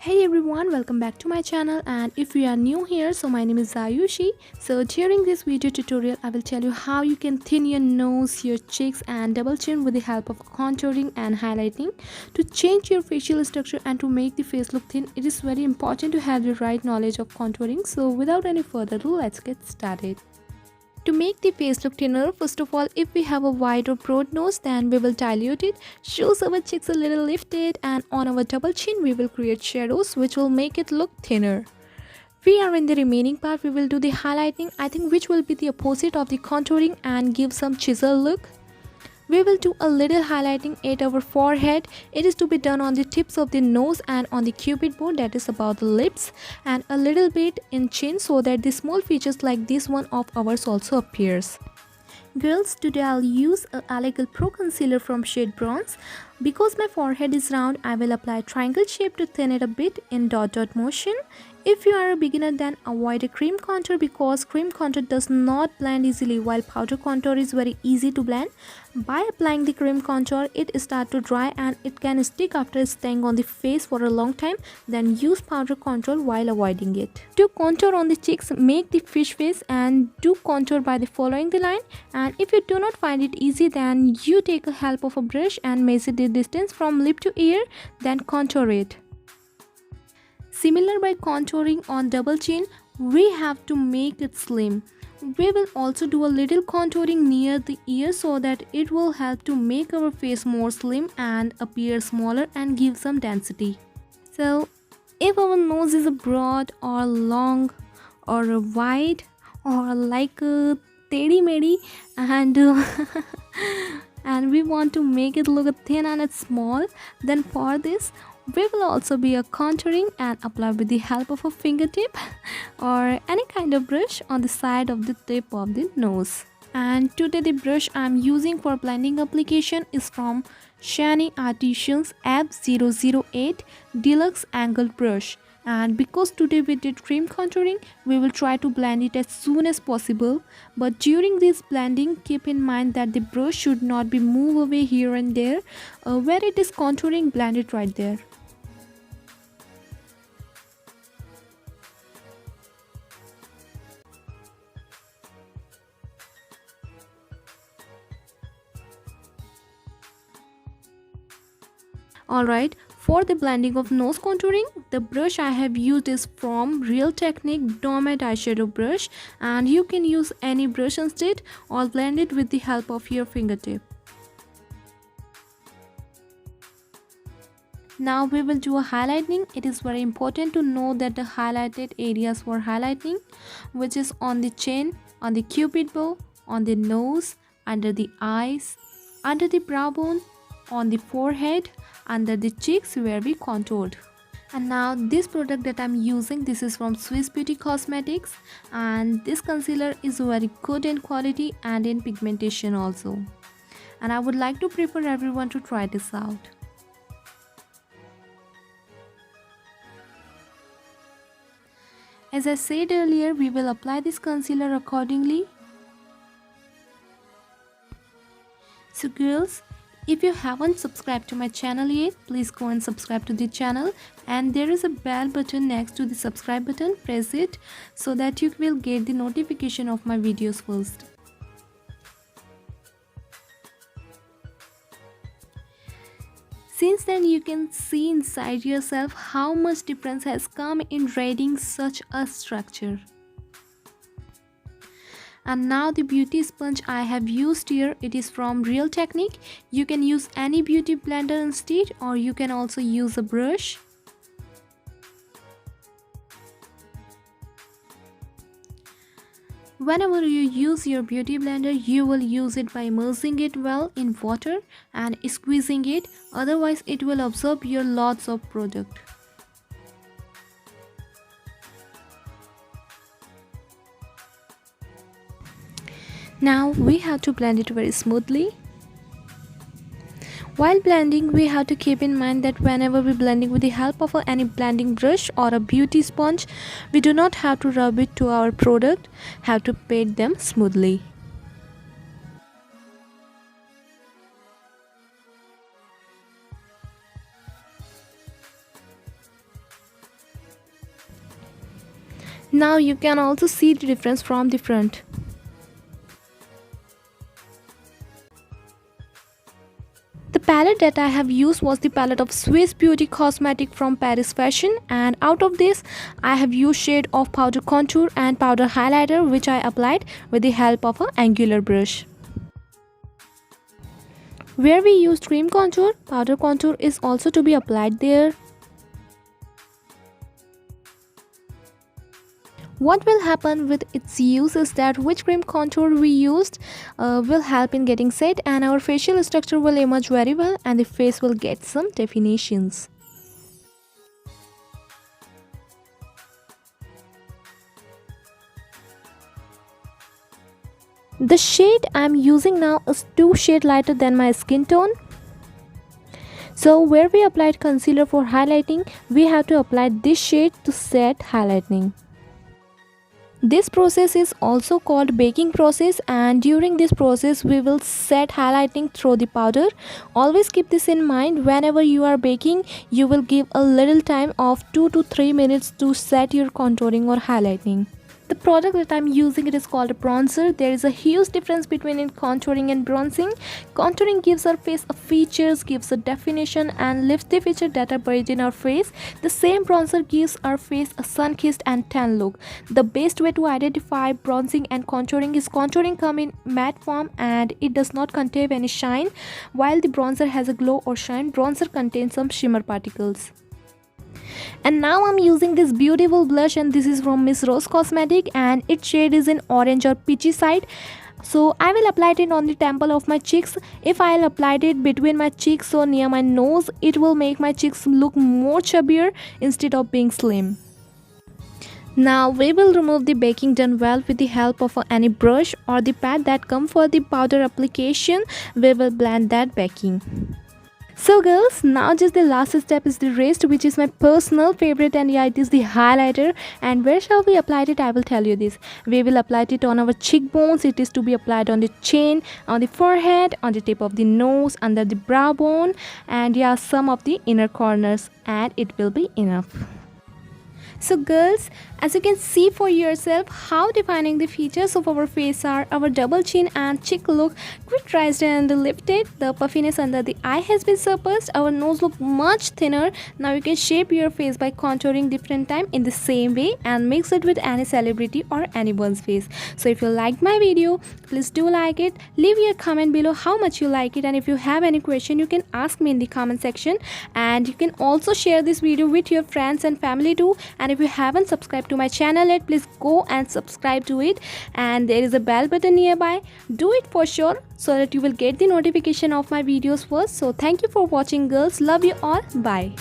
Hey everyone, welcome back to my channel, and if you are new here, so my name is Ayushi. So during this video tutorial I will tell you how you can thin your nose, your cheeks and double chin with the help of contouring and highlighting. To change your facial structure and to make the face look thin, it is very important to have the right knowledge of contouring. So without any further ado, let's get started. To make the face look thinner, first of all, if we have a wide or broad nose, then we will dilute it, shows our cheeks a little lifted, and on our double chin we will create shadows which will make it look thinner. We are in the remaining part, we will do the highlighting, I think, which will be the opposite of the contouring and give some chisel look. We will do a little highlighting at our forehead. It is to be done on the tips of the nose and on the cupid bow, that is about the lips, and a little bit in chin so that the small features like this one of ours also appears. Girls, today I'll use a Untitled Pro concealer from shade bronze. Because my forehead is round, I will apply triangle shape to thin it a bit in dot motion. If you are a beginner, then avoid a cream contour because cream contour does not blend easily, while powder contour is very easy to blend. By applying the cream contour, it starts to dry and it can stick after staying on the face for a long time. Then use powder contour while avoiding it. To contour on the cheeks, make the fish face and do contour by the following the line. And if you do not find it easy, then you take a help of a brush and measure the distance from lip to ear, then contour it. Similar by contouring on double chin, we have to make it slim. We will also do a little contouring near the ear so that it will help to make our face more slim and appear smaller and give some density. So if our nose is broad or long or wide or like a teddy medi and and we want to make it look thin and it's small, then for this we will also be a contouring and apply with the help of a fingertip or any kind of brush on the side of the tip of the nose. And today the brush I am using for blending application is from Shiny Artisan's F008 Deluxe Angled Brush. And because today we did cream contouring, we will try to blend it as soon as possible. But during this blending, keep in mind that the brush should not be moved away here and there. Where it is contouring, blend it right there. Alright, for the blending of nose contouring, the brush I have used is from Real Technique Domat eyeshadow brush, and you can use any brush instead or blend it with the help of your fingertip. Now we will do a highlighting. It is very important to know that the highlighted areas for highlighting, which is on the chin, on the cupid bow, on the nose, under the eyes, under the brow bone, on the forehead, under the cheeks where we contoured. And now this product that I'm using, this is from Swiss Beauty Cosmetics, and this concealer is very good in quality and in pigmentation also. And I would like to prefer everyone to try this out. As I said earlier, we will apply this concealer accordingly. So girls, if you haven't subscribed to my channel yet, please go and subscribe to the channel, and there is a bell button next to the subscribe button. Press it so that you will get the notification of my videos first. Since then you can see inside yourself how much difference has come in reading such a structure. And now the beauty sponge I have used here, it is from Real Technique. You can use any beauty blender instead, or you can also use a brush. Whenever you use your beauty blender, you will use it by immersing it well in water and squeezing it, otherwise it will absorb your lots of product. Now we have to blend it very smoothly. While blending, we have to keep in mind that whenever we're blending with the help of any blending brush or a beauty sponge, we do not have to rub it to our product, have to pat them smoothly. Now you can also see the difference from the front. The palette that I have used was the palette of Swiss Beauty Cosmetic from Paris Fashion, and out of this I have used shade of powder contour and powder highlighter, which I applied with the help of an angular brush. Where we used cream contour, powder contour is also to be applied there. What will happen with its use is that which cream contour we used will help in getting set, and our facial structure will emerge very well and the face will get some definitions. The shade I am using now is 2 shades lighter than my skin tone. So where we applied concealer for highlighting, we have to apply this shade to set highlighting. This process is also called baking process, and during this process we will set highlighting through the powder. Always keep this in mind. Whenever you are baking, you will give a little time of 2 to 3 minutes to set your contouring or highlighting. The product that I'm using, it is called a bronzer. There is a huge difference between contouring and bronzing. Contouring gives our face a features, gives a definition and lifts the feature that are buried in our face. The same bronzer gives our face a sun-kissed and tan look. The best way to identify bronzing and contouring is contouring come in matte form and it does not contain any shine, while the bronzer has a glow or shine. Bronzer contains some shimmer particles. And now I'm using this beautiful blush, and this is from Miss Rose Cosmetic, and its shade is in orange or peachy side. So I will apply it on the temple of my cheeks. If I'll apply it between my cheeks or near my nose, it will make my cheeks look more chubbier instead of being slim. Now we will remove the baking done well with the help of any brush or the pad that come for the powder application. We will blend that baking. So girls, now just the last step is the rest, which is my personal favorite, and yeah, it is the highlighter. And where shall we apply it? I will tell you this. We will apply it on our cheekbones. It is to be applied on the chin, on the forehead, on the tip of the nose, under the brow bone, and yeah, some of the inner corners, and it will be enough. So girls, as you can see for yourself how defining the features of our face are. Our double chin and cheek look quick raised and lifted. The puffiness under the eye has been surpassed. Our nose look much thinner. Now you can shape your face by contouring different time in the same way and mix it with any celebrity or anyone's face. So if you liked my video, please do like it. Leave your comment below how much you like it, and if you have any question you can ask me in the comment section, and you can also share this video with your friends and family too. And if you haven't subscribed to my channel yet, please go and subscribe to it, and there is a bell button nearby. Do it for sure so that you will get the notification of my videos first. So thank you for watching girls. Love you all. Bye.